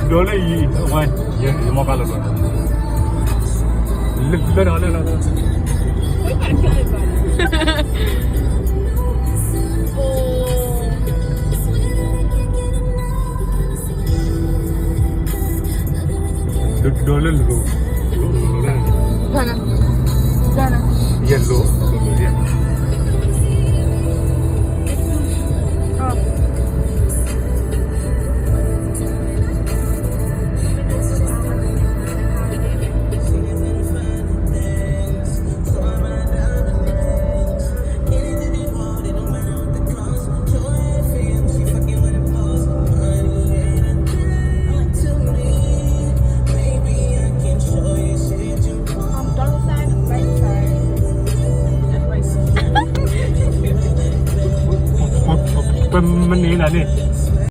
Dole yi wai ye mo ka lo lo le dole lo Gana. Gana. yellow Oh. Dollar sign, right side. That's right. เป็นมันนี่นะนี่